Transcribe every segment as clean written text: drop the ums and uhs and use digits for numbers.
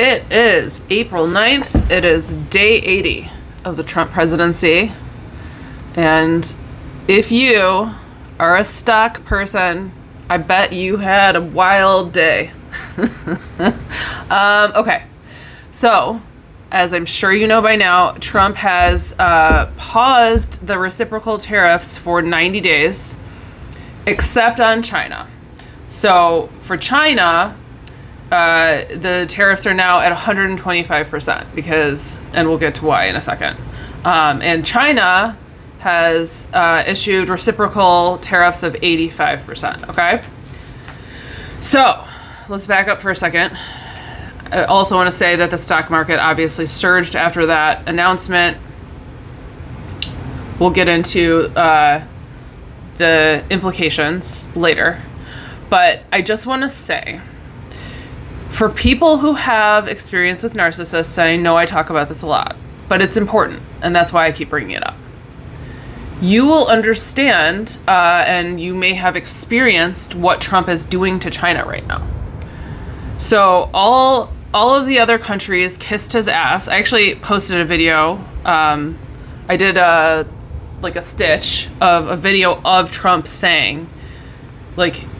It is April 9th. It is day 80 of the Trump presidency. And if you are a stock person, I bet you had a wild day. Okay. So, as I'm sure you know by now, Trump has paused the reciprocal tariffs for 90 days, except on China. So, for China, the tariffs are now at 125% because, and we'll get to why in a second. And China has issued reciprocal tariffs of 85%, okay? So, let's back up for a second. I also want to say that the stock market obviously surged after that announcement. We'll get into the implications later. But I just want to say, for people who have experience with narcissists, and I know I talk about this a lot, but it's important, and that's why I keep bringing it up. You will understand, and you may have experienced what Trump is doing to China right now. So all of the other countries kissed his ass. I actually posted a video. I did a stitch of a video of Trump saying,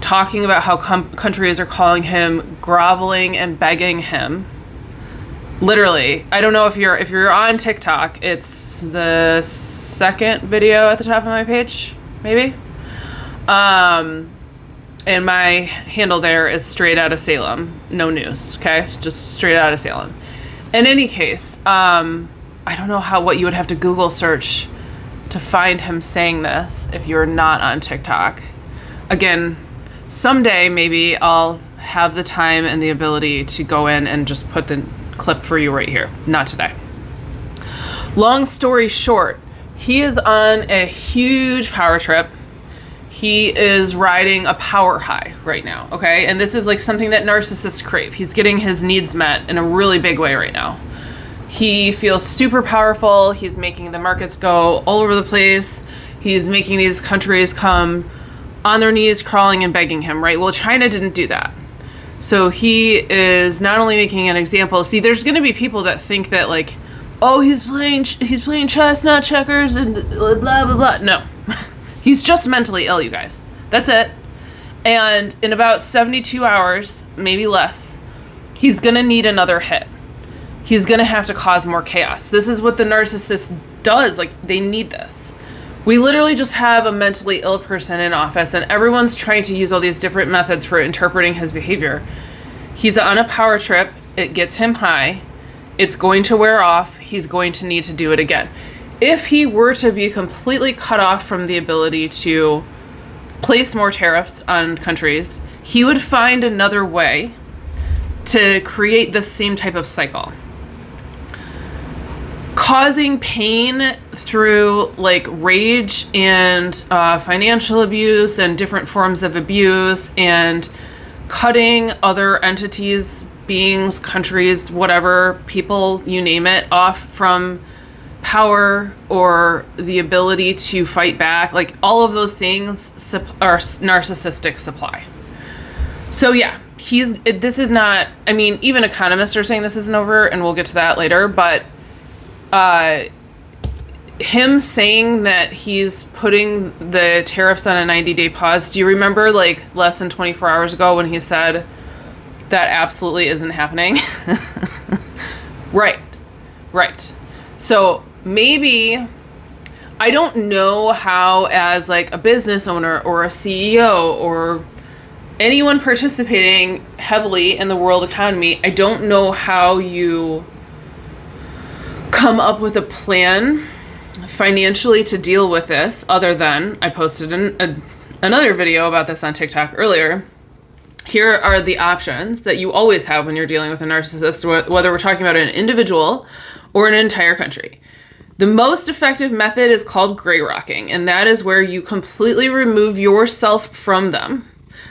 talking about how countries are calling him groveling and begging him. Literally, I don't know if you're on TikTok, it's the second video at the top of my page, maybe. And my handle there is straight out of Salem, no news. Okay, it's just straight out of Salem. In any case, I don't know what you would have to Google search to find him saying this if you're not on TikTok. Again, someday maybe I'll have the time and the ability to go in and just put the clip for you right here. Not today. Long story short, he is on a huge power trip. He is riding a power high right now, okay? And this is something that narcissists crave. He's getting his needs met in a really big way right now. He feels super powerful. He's making the markets go all over the place. He's making these countries come on their knees, crawling and begging him, right? Well, China didn't do that. So he is not only making an example. See, there's going to be people that think that oh, he's playing chess, not checkers, and blah, blah, blah. No. He's just mentally ill, you guys. That's it. And in about 72 hours, maybe less, he's going to need another hit. He's going to have to cause more chaos. This is what the narcissist does. They need this. We literally just have a mentally ill person in office, and everyone's trying to use all these different methods for interpreting his behavior. He's on a power trip. It gets him high. It's going to wear off. He's going to need to do it again. If he were to be completely cut off from the ability to place more tariffs on countries, he would find another way to create the same type of cycle. Causing pain through rage and financial abuse and different forms of abuse, and cutting other entities, beings, countries, whatever, people, you name it, off from power or the ability to fight back. All of those things are narcissistic supply. So yeah, this is not, even economists are saying this isn't over, and we'll get to that later, but him saying that he's putting the tariffs on a 90-day pause. Do you remember less than 24 hours ago when he said that absolutely isn't happening? Right. So maybe, I don't know how, as a business owner or a CEO or anyone participating heavily in the world economy, I don't know how you come up with a plan financially to deal with this, other than I posted another video about this on TikTok earlier. Here are the options that you always have when you're dealing with a narcissist, whether we're talking about an individual or an entire country. The most effective method is called gray rocking, and that is where you completely remove yourself from them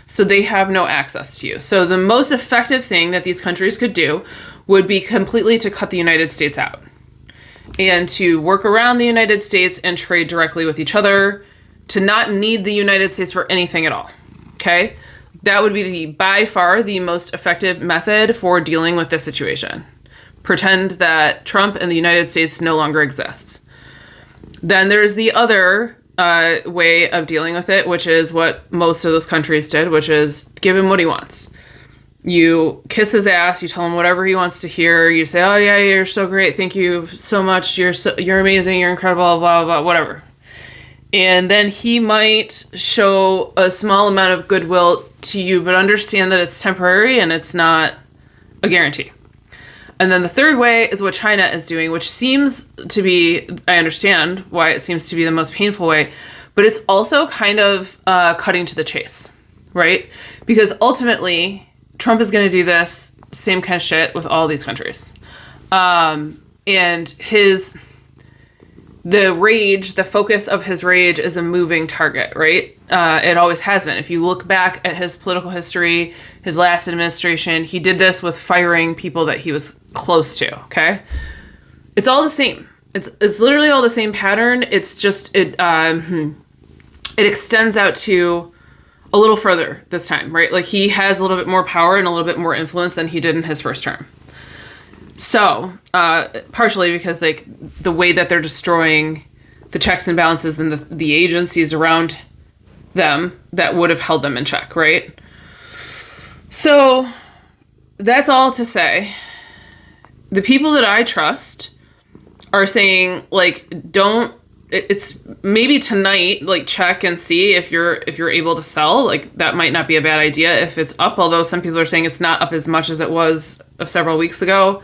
so they have no access to you. So the most effective thing that these countries could do would be completely to cut the United States out and to work around the United States and trade directly with each other, to not need the United States for anything at all. Okay? That would be by far the most effective method for dealing with this situation. Pretend that Trump and the United States no longer exists. Then there's the other way of dealing with it, which is what most of those countries did, which is give him what he wants. You kiss his ass, you tell him whatever he wants to hear, you say, oh yeah, you're so great, thank you so much, you're amazing, you're incredible, blah, blah, blah, whatever. And then he might show a small amount of goodwill to you, but understand that it's temporary and it's not a guarantee. And then the third way is what China is doing, which seems to be, I understand why it seems to be the most painful way, but it's also kind of cutting to the chase, right? Because ultimately, Trump is going to do this same kind of shit with all these countries. And the rage, the focus of his rage is a moving target, right? It always has been. If you look back at his political history, his last administration, he did this with firing people that he was close to, okay? It's all the same. It's literally all the same pattern. It's just, it extends out to a little further this time, right? Like he has a little bit more power and a little bit more influence than he did in his first term. So, partially because like the way that they're destroying the checks and balances and the agencies around them that would have held them in check, right? So that's all to say, the people that I trust are saying like, it's maybe tonight, like check and see if you're able to sell. Like that might not be a bad idea if it's up, although some people are saying it's not up as much as it was several weeks ago.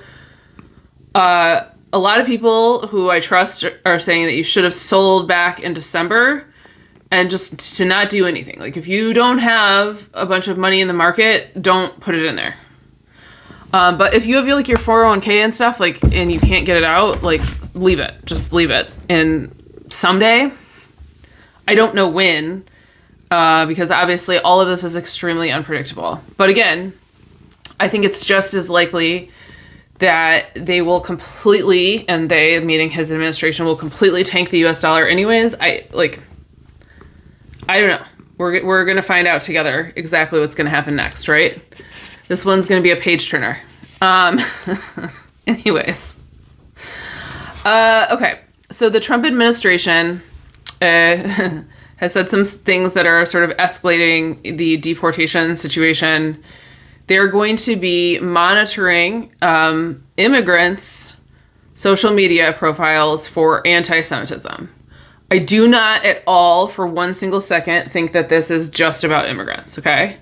A lot of people who I trust are saying that you should have sold back in December and just to not do anything. Like if you don't have a bunch of money in the market, don't put it in there. But if you have like your 401k and stuff, like, and you can't get it out, like leave it, just leave it. And someday, I don't know when, because obviously all of this is extremely unpredictable. But again, I think it's just as likely that they will completely, and they, meaning his administration, will completely tank the US dollar anyways. I don't know. We're going to find out together exactly what's going to happen next, right? This one's going to be a page turner. Anyways. Okay. So the Trump administration has said some things that are sort of escalating the deportation situation. They're going to be monitoring immigrants' social media profiles for anti-Semitism. I do not at all, for one single second, think that this is just about immigrants, okay?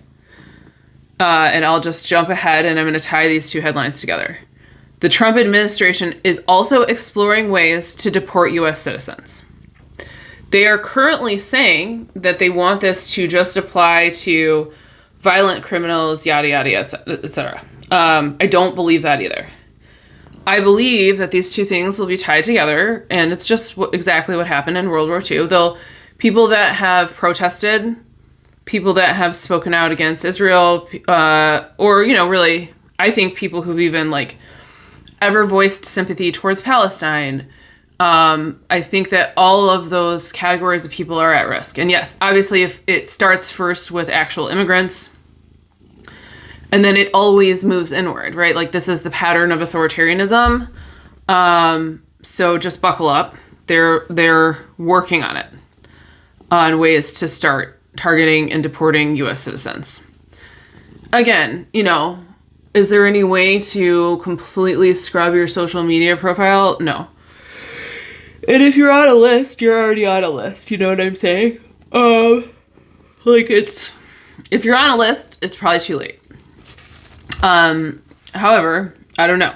And I'll just jump ahead and I'm going to tie these two headlines together. The Trump administration is also exploring ways to deport U.S. citizens. They are currently saying that they want this to just apply to violent criminals, yada, yada, yada, etc. I don't believe that either. I believe that these two things will be tied together, and it's just exactly what happened in World War II. People that have protested, people that have spoken out against Israel, or, really, I think people who've even, ever voiced sympathy towards Palestine, I think that all of those categories of people are at risk. And yes, obviously, if it starts first with actual immigrants, and then it always moves inward, right? Like this is the pattern of authoritarianism. So just buckle up. They're working on it, on ways to start targeting and deporting U.S. citizens. Again, is there any way to completely scrub your social media profile? No. And if you're on a list, you're already on a list. You know what I'm saying? If you're on a list, it's probably too late. However, I don't know.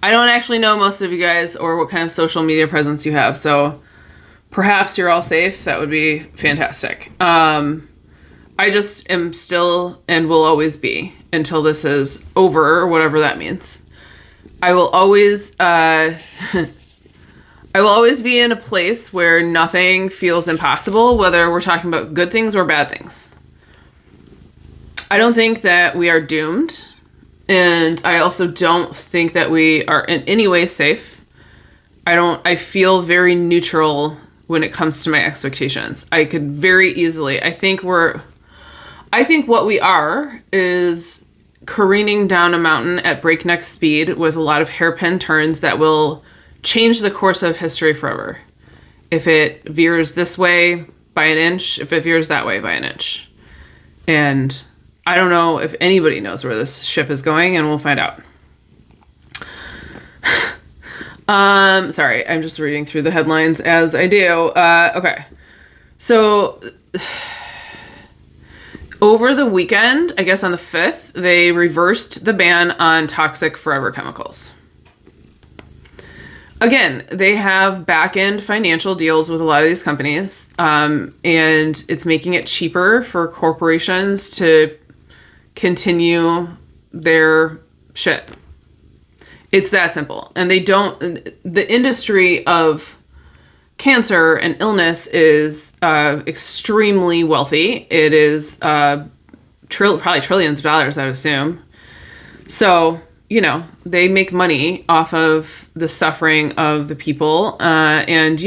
I don't actually know most of you guys or what kind of social media presence you have, so perhaps you're all safe. That would be fantastic. I just am still and will always be until this is over, or whatever that means. I will always be in a place where nothing feels impossible, whether we're talking about good things or bad things. I don't think that we are doomed, and I also don't think that we are in any way safe. I feel very neutral when it comes to my expectations. I could very easily, I think I think what we are is careening down a mountain at breakneck speed with a lot of hairpin turns that will change the course of history forever. If it veers this way by an inch, if it veers that way by an inch. And I don't know if anybody knows where this ship is going, and we'll find out. Sorry, I'm just reading through the headlines as I do. Okay. So over the weekend, I guess on the 5th, they reversed the ban on toxic forever chemicals. Again, they have back-end financial deals with a lot of these companies, and it's making it cheaper for corporations to continue their shit. It's that simple. And the industry of cancer and illness is extremely wealthy. It is probably trillions of dollars, I would assume. So, they make money off of the suffering of the people. And,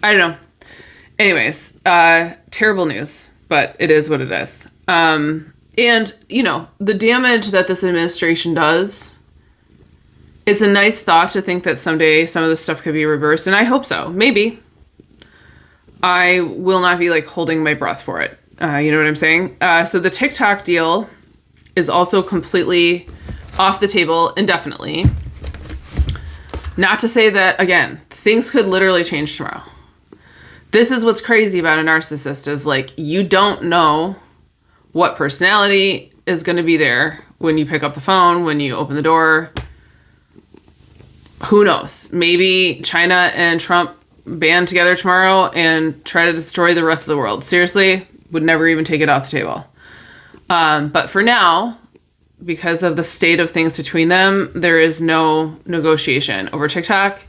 I don't know. Anyways, terrible news, but it is what it is. And, the damage that this administration does, it's a nice thought to think that someday some of this stuff could be reversed. And I hope so. Maybe. I will not be holding my breath for it. You know what I'm saying? So the TikTok deal is also completely off the table indefinitely. Not to say that, again, things could literally change tomorrow. This is what's crazy about a narcissist is you don't know what personality is going to be there when you pick up the phone, when you open the door. Who knows? Maybe China and Trump band together tomorrow and try to destroy the rest of the world. Seriously, would never even take it off the table. But for now, because of the state of things between them, there is no negotiation over TikTok.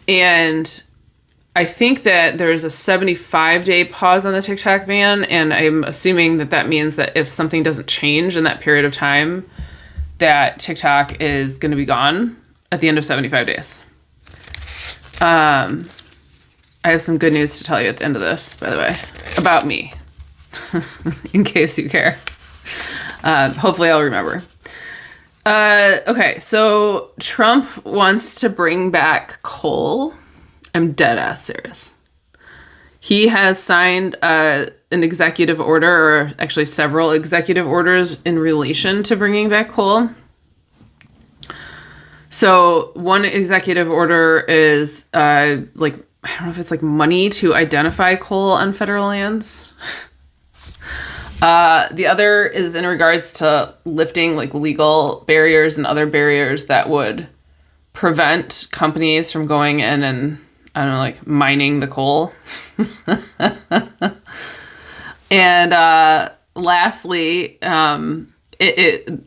And I think that there's a 75-day pause on the TikTok ban, and I'm assuming that means that if something doesn't change in that period of time, that TikTok is going to be gone at the end of 75 days. I have some good news to tell you at the end of this, by the way, about me, in case you care. Hopefully I'll remember. Okay, so Trump wants to bring back coal. I'm dead ass serious. He has signed an executive order, or actually several executive orders in relation to bringing back coal. So one executive order is I don't know if it's money to identify coal on federal lands. The other is in regards to lifting legal barriers and other barriers that would prevent companies from going in and, I don't know, mining the coal. And lastly, it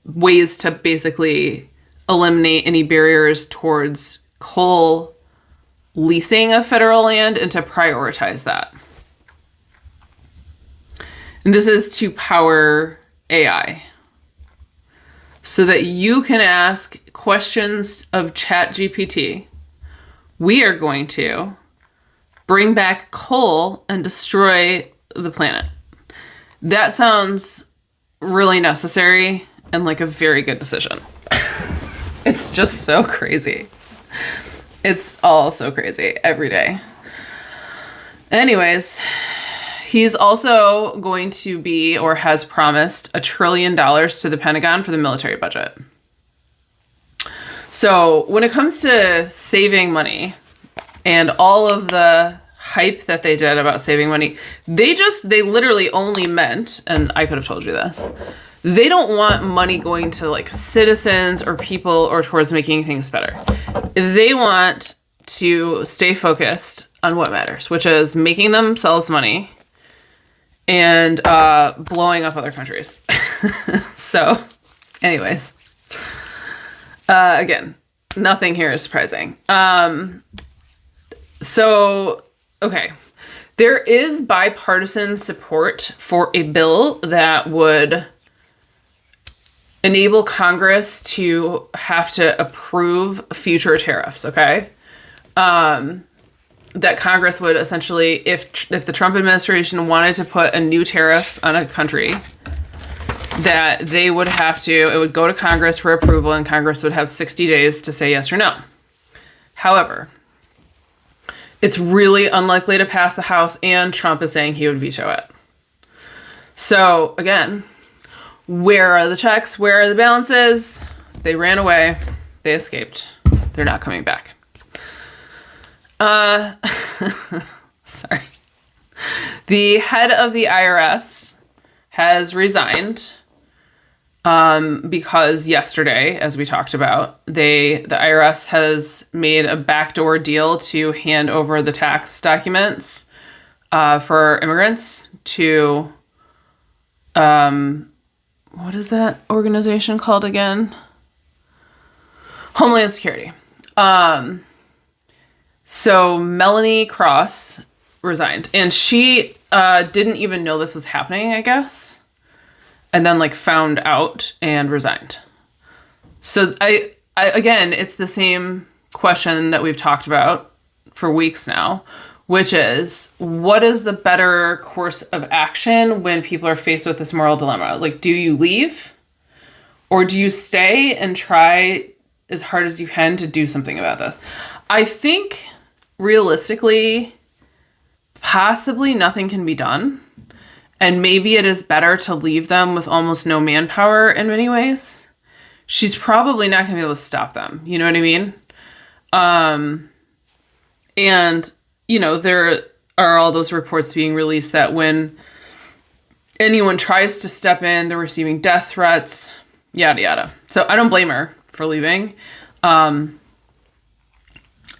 ways to basically eliminate any barriers towards coal leasing of federal land and to prioritize that. And this is to power AI so that you can ask questions of ChatGPT. We are going to bring back coal and destroy the planet. That sounds really necessary and a very good decision. It's just so crazy. It's all so crazy every day. Anyways, he's also going to be, or has promised, $1 trillion to the Pentagon for the military budget. So when it comes to saving money and all of the hype that they did about saving money, they literally only meant, and I could have told you this, they don't want money going to citizens or people or towards making things better. They want to stay focused on what matters, which is making themselves money and blowing up other countries. So, anyways, again, nothing here is surprising. So, okay. There is bipartisan support for a bill that would enable Congress to have to approve future tariffs, okay? that Congress would essentially, if the Trump administration wanted to put a new tariff on a country, that they would have to, it would go to Congress for approval, and Congress would have 60 days to say yes or no. However, it's really unlikely to pass the House, and Trump is saying he would veto it. So, again, where are the checks? Where are the balances? They ran away. They escaped. They're not coming back. Sorry. The head of the IRS has resigned because yesterday, as we talked about, the IRS has made a backdoor deal to hand over the tax documents for immigrants to what is that organization called again? Homeland Security. So Melanie Cross resigned, and she didn't even know this was happening, I guess, and then found out and resigned. So I again, it's the same question that we've talked about for weeks now, which is, what is the better course of action when people are faced with this moral dilemma? Do you leave, or do you stay and try as hard as you can to do something about this? I think realistically, possibly nothing can be done. And maybe it is better to leave them with almost no manpower in many ways. She's probably not going to be able to stop them. You know what I mean? And, there are all those reports being released that when anyone tries to step in, they're receiving death threats, yada, yada. So I don't blame her for leaving. And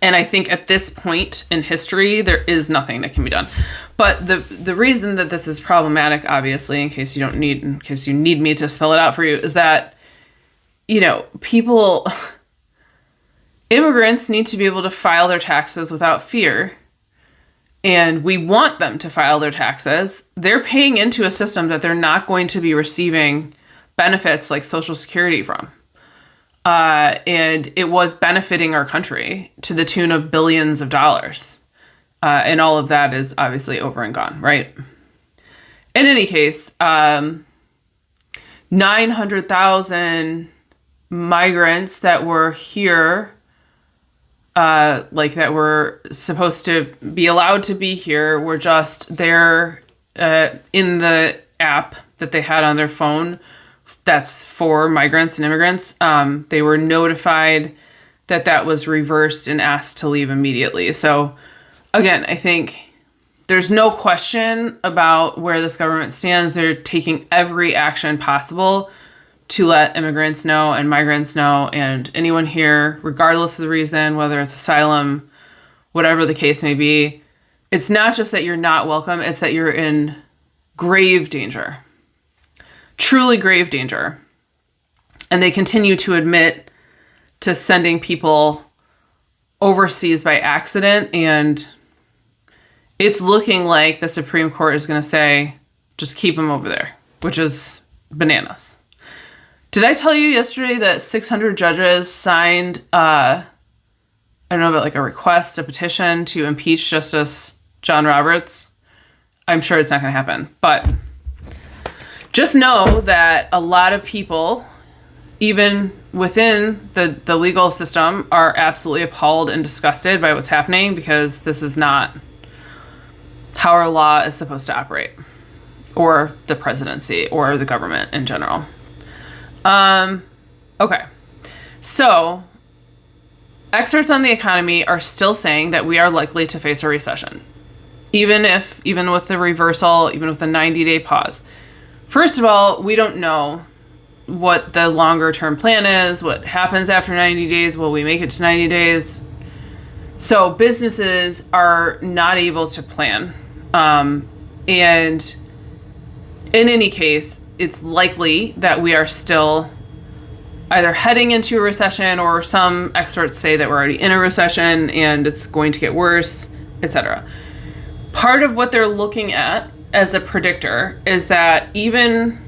I think at this point in history, there is nothing that can be done. But the reason that this is problematic, obviously, in case you need me to spell it out for you, is that, immigrants need to be able to file their taxes without fear. And we want them to file their taxes. They're paying into a system that they're not going to be receiving benefits like Social Security from. And it was benefiting our country to the tune of billions of dollars. And all of that is obviously over and gone, right? In any case, 900,000 migrants that were here, that were supposed to be allowed to be here, were just there in the app that they had on their phone. That's for migrants and immigrants. They were notified that was reversed and asked to leave immediately. So again, I think there's no question about where this government stands. They're taking every action possible to let immigrants know and migrants know, and anyone here, regardless of the reason, whether it's asylum, whatever the case may be. It's not just that you're not welcome, it's that you're in grave danger. Truly grave danger. And they continue to admit to sending people overseas by accident, and it's looking like the Supreme Court is going to say, just keep them over there, which is bananas. Did I tell you yesterday that 600 judges signed, a request, a petition to impeach Justice John Roberts? I'm sure it's not going to happen, but just know that a lot of people, even within the legal system, are absolutely appalled and disgusted by what's happening, because this is not how our law is supposed to operate, or the presidency, or the government in general. Okay. So, experts on the economy are still saying that we are likely to face a recession. Even with the reversal, even with the 90-day pause. First of all, we don't know what the longer term plan is, what happens after 90 days, will we make it to 90 days? So businesses are not able to plan. And in any case, it's likely that we are still either heading into a recession, or some experts say that we're already in a recession and it's going to get worse, etc. Part of what they're looking at as a predictor is that even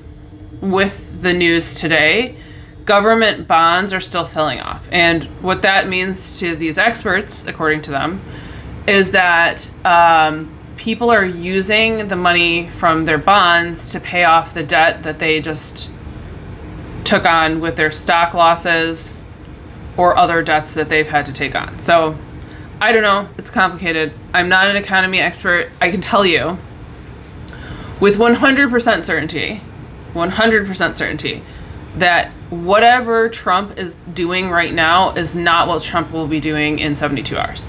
with the news today, government bonds are still selling off. And what that means to these experts, according to them, is that people are using the money from their bonds to pay off the debt that they just took on with their stock losses or other debts that they've had to take on. So I don't know. It's complicated. I'm not an economy expert. I can tell you with 100% certainty, that whatever Trump is doing right now is not what Trump will be doing in 72 hours.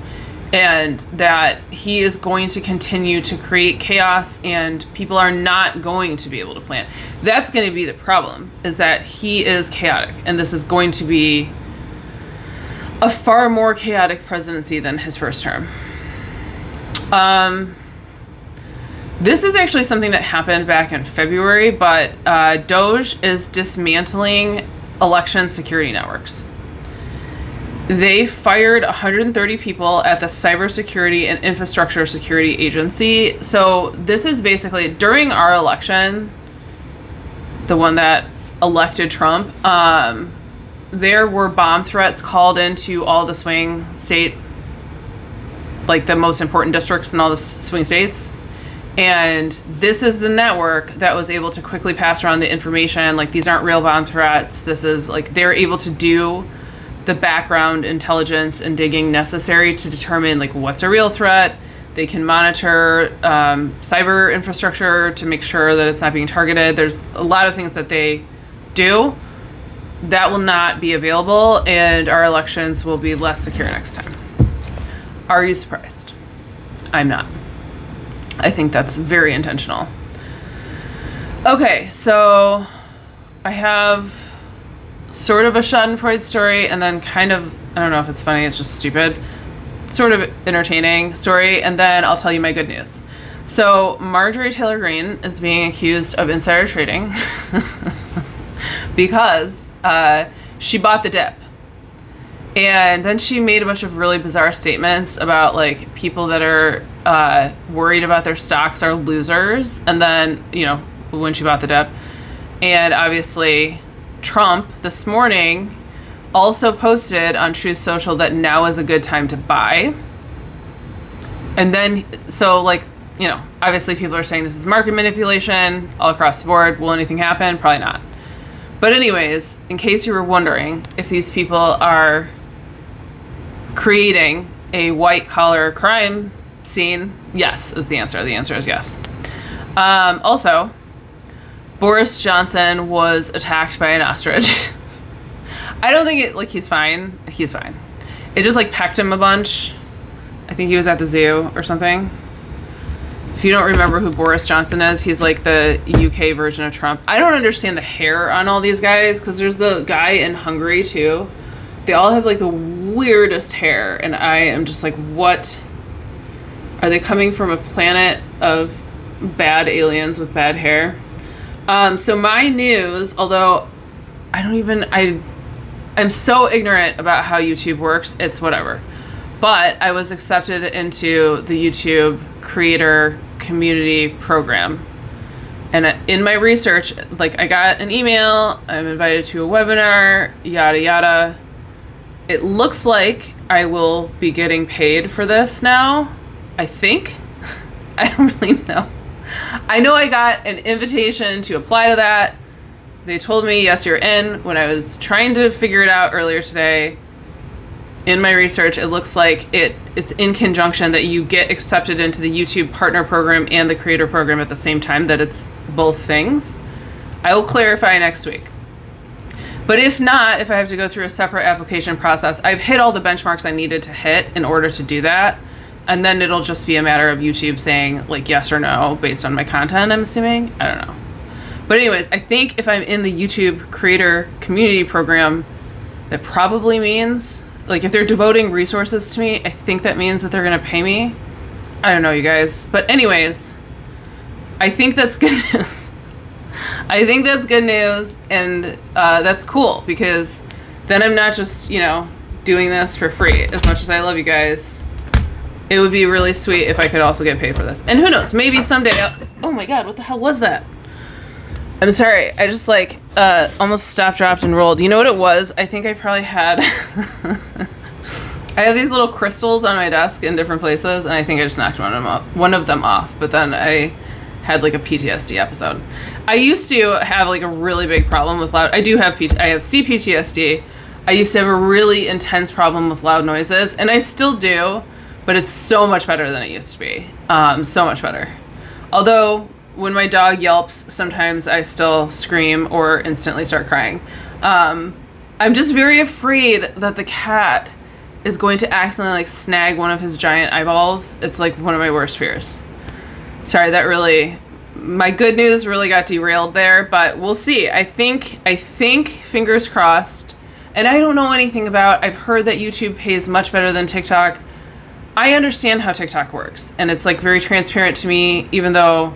And that he is going to continue to create chaos and people are not going to be able to plan. That's going to be the problem, is that he is chaotic. And this is going to be a far more chaotic presidency than his first term. This is actually something that happened back in February, but Doge is dismantling election security networks. They fired 130 people at the Cybersecurity and Infrastructure Security Agency. So this is basically, during our election, the one that elected Trump, there were bomb threats called into all the swing state, like the most important districts in all the swing states. And this is the network that was able to quickly pass around the information. Like, these aren't real bomb threats. This is like, they're able to do the background intelligence and digging necessary to determine like what's a real threat. They can monitor cyber infrastructure to make sure that it's not being targeted. There's a lot of things that they do that will not be available, and our elections will be less secure next time. Are you surprised? I'm not. I think that's very intentional. Okay, so I have sort of a Schadenfreude story, and then kind of, I don't know if it's funny, it's just stupid, sort of entertaining story, and then I'll tell you my good news. So Marjorie Taylor Greene is being accused of insider trading because she bought the dip. And then she made a bunch of really bizarre statements about like people that are worried about their stocks are losers. And then, you know, when she bought the dip. And obviously Trump this morning also posted on Truth Social that now is a good time to buy. And then, so like, you know, obviously people are saying this is market manipulation all across the board. Will anything happen? Probably not. But anyways, in case you were wondering if these people are creating a white collar crime scene, yes is the answer. The answer is yes. Also, Boris Johnson was attacked by an ostrich. I don't think it, like, he's fine. He's fine. It just like pecked him a bunch. I think he was at the zoo or something. If you don't remember who Boris Johnson is, he's like the UK version of Trump. I don't understand the hair on all these guys, because there's the guy in Hungary too. They all have like the weirdest hair, and I am just like, what? Are they coming from a planet of bad aliens with bad hair? So my news, although I'm so ignorant about how YouTube works, it's whatever. But I was accepted into the YouTube creator community program. And in my research, like, I got an email, I'm invited to a webinar, yada yada. It looks like I will be getting paid for this now, I think. I don't really know. I know I got an invitation to apply to that. They told me, yes, you're in. When I was trying to figure it out earlier today, in my research, it looks like it's in conjunction that you get accepted into the YouTube partner program and the creator program at the same time, that it's both things. I will clarify next week. But if not, if I have to go through a separate application process, I've hit all the benchmarks I needed to hit in order to do that. And then it'll just be a matter of YouTube saying like yes or no based on my content, I'm assuming. I don't know. But anyways, I think if I'm in the YouTube creator community program, that probably means, like, if they're devoting resources to me, I think that means that they're going to pay me. I don't know, you guys. But anyways, I think that's good news. I think that's good news, and that's cool, because then I'm not just, you know, doing this for free. As much as I love you guys, it would be really sweet if I could also get paid for this. And who knows, maybe someday oh my god, what the hell was that? I'm sorry, I just like almost stopped, dropped, and rolled. You know what it was? I think I probably had I have these little crystals on my desk in different places, and I think I just knocked one of them off. But then I had like a PTSD episode. I used to have like a really big problem with loud. I have CPTSD. I used to have a really intense problem with loud noises, and I still do, but it's so much better than it used to be. So much better. Although when my dog yelps, sometimes I still scream or instantly start crying. I'm just very afraid that the cat is going to accidentally like snag one of his giant eyeballs. It's like one of my worst fears. Sorry, my good news really got derailed there, but we'll see. I think fingers crossed. And I don't know anything I've heard that YouTube pays much better than TikTok. I understand how TikTok works, and it's like very transparent to me, even though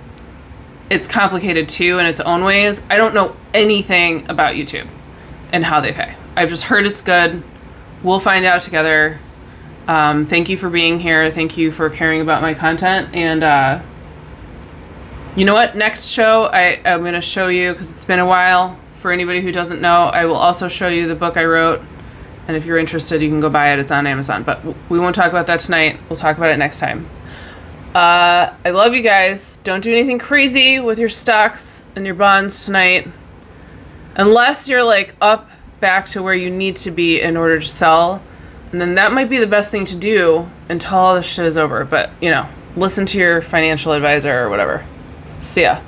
it's complicated too in its own ways. I don't know anything about YouTube and how they pay. I've just heard it's good. We'll find out together. Thank you for being here. Thank you for caring about my content. And you know what? Next show, I'm going to show you, because it's been a while. For anybody who doesn't know, I will also show you the book I wrote. And if you're interested, you can go buy it. It's on Amazon. But we won't talk about that tonight. We'll talk about it next time. I love you guys. Don't do anything crazy with your stocks and your bonds tonight. Unless you're like up back to where you need to be in order to sell. And then that might be the best thing to do until all this shit is over. But, listen to your financial advisor or whatever. See ya.